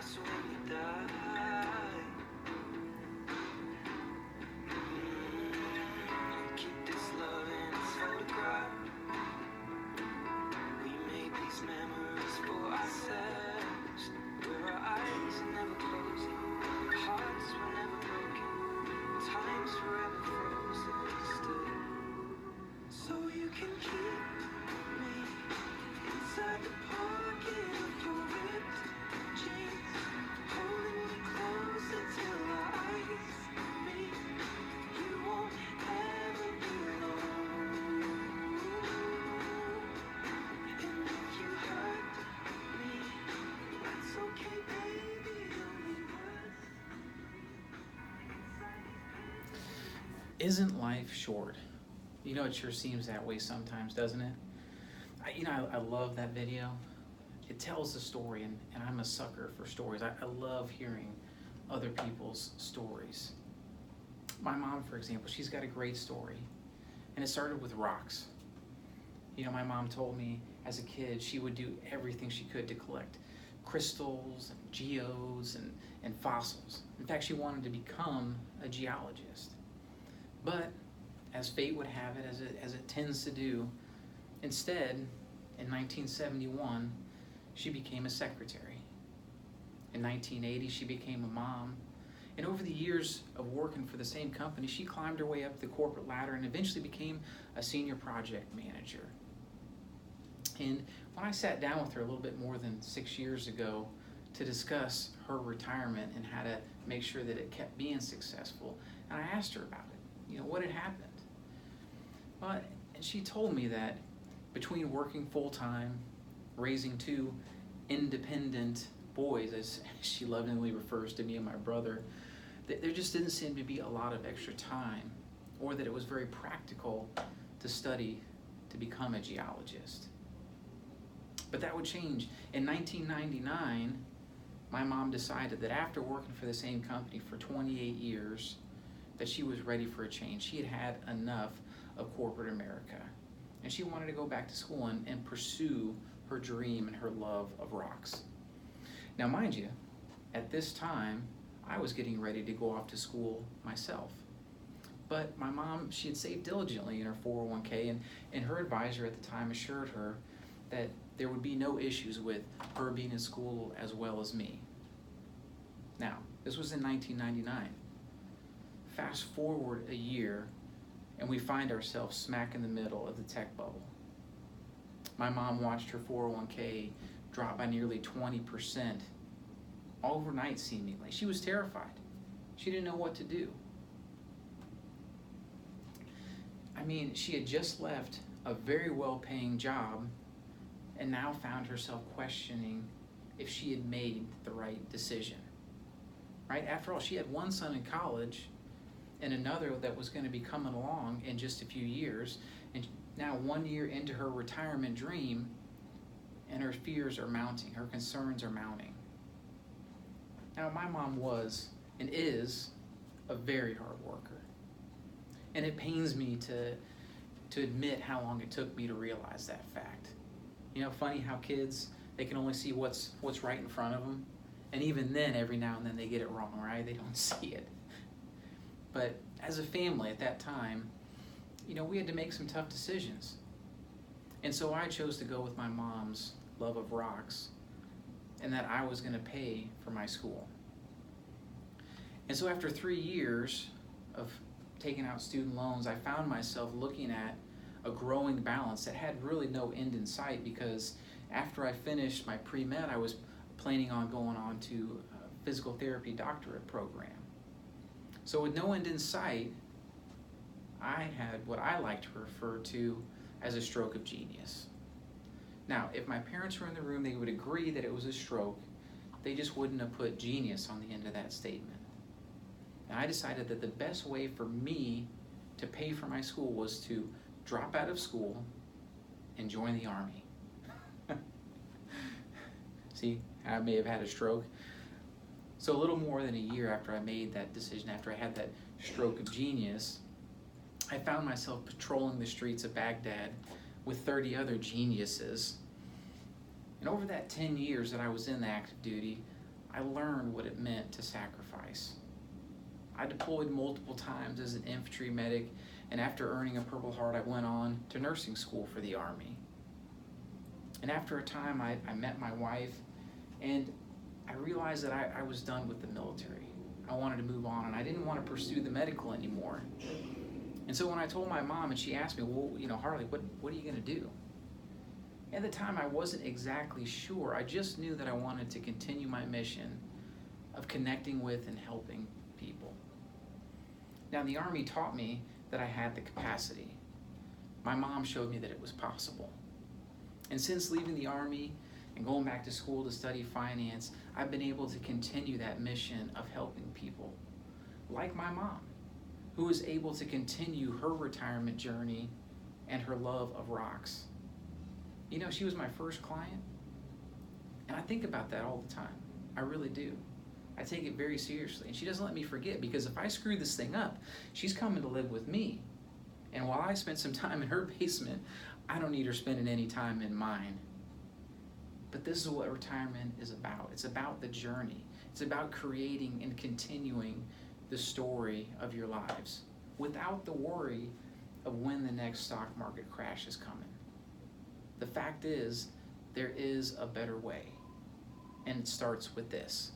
us when we die. Keep this love in its photograph. We made these memories for ourselves, where our eyes are never closing, our hearts were never broken, time's forever frozen still. So you can keep me inside the pocket of your ripped jeans, holding me closer till our eyes meet. You won't ever be alone. And if you hurt me, that's okay, baby. Only words. Isn't life short? You know, it sure seems that way sometimes, doesn't it? I love that video. It tells the story, and I'm a sucker for stories. I love hearing other people's stories. My mom, for example, she's got a great story, and it started with rocks. You know, my mom told me as a kid she would do everything she could to collect crystals and geodes and fossils. In fact, she wanted to become a geologist. But as fate would have it, as it tends to do, instead, in 1971, she became a secretary. In 1980, she became a mom. And over the years of working for the same company, she climbed her way up the corporate ladder and eventually became a senior project manager. And when I sat down with her a little bit more than 6 years ago to discuss her retirement and how to make sure that it kept being successful, and I asked her about it, you know, what had happened. Well, and she told me that between working full-time, raising two independent boys, as she lovingly refers to me and my brother, there just didn't seem to be a lot of extra time, or that it was very practical to study to become a geologist. But that would change. In 1999, my mom decided that after working for the same company for 28 years, that she was ready for a change. She had had enough of corporate America, and she wanted to go back to school and pursue her dream and her love of rocks. Now, mind you, at this time, I was getting ready to go off to school myself. But my mom, she had saved diligently in her 401k, and her advisor at the time assured her that there would be no issues with her being in school as well as me. Now, this was in 1999. Fast forward a year, and we find ourselves smack in the middle of the tech bubble. My mom watched her 401k drop by nearly 20% overnight, seemingly. She was terrified. She didn't know what to do. I mean, she had just left a very well-paying job and now found herself questioning if she had made the right decision. Right? After all, she had one son in college and another that was going to be coming along in just a few years, and now 1 year into her retirement dream, and her fears are mounting, her concerns are mounting. Now, my mom was and is a very hard worker, and it pains me to admit how long it took me to realize that fact. You know, funny how kids, they can only see what's right in front of them, and even then, every now and then they get it wrong, right? They don't see it. But as a family at that time, you know, we had to make some tough decisions. And so I chose to go with my mom's love of rocks, and that I was going to pay for my school. And so after 3 years of taking out student loans, I found myself looking at a growing balance that had really no end in sight, because after I finished my pre-med, I was planning on going on to a physical therapy doctorate program. So with no end in sight, I had what I like to refer to as a stroke of genius. Now, if my parents were in the room, they would agree that it was a stroke. They just wouldn't have put genius on the end of that statement. And I decided that the best way for me to pay for my school was to drop out of school and join the Army. See, I may have had a stroke. So a little more than a year after I made that decision, after I had that stroke of genius, I found myself patrolling the streets of Baghdad with 30 other geniuses. And over that 10 years that I was in the active duty, I learned what it meant to sacrifice. I deployed multiple times as an infantry medic, and after earning a Purple Heart, I went on to nursing school for the Army. And after a time, I met my wife, and I realized that I was done with the military. I wanted to move on, and I didn't want to pursue the medical anymore. And so when I told my mom, and she asked me, well, Harley, what are you going to do? At the time, I wasn't exactly sure. I just knew that I wanted to continue my mission of connecting with and helping people. Now, the Army taught me that I had the capacity. My mom showed me that it was possible. And since leaving the Army and going back to school to study finance, I've been able to continue that mission of helping people, like my mom, who was able to continue her retirement journey and her love of rocks. She was my first client, and I think about that all the time. I really do. I take it very seriously, and she doesn't let me forget, because if I screw this thing up, she's coming to live with me. And while I spent some time in her basement, I don't need her spending any time in mine. But this is what retirement is about. It's about the journey. It's about creating and continuing the story of your lives without the worry of when the next stock market crash is coming. The fact is, there is a better way, and it starts with this.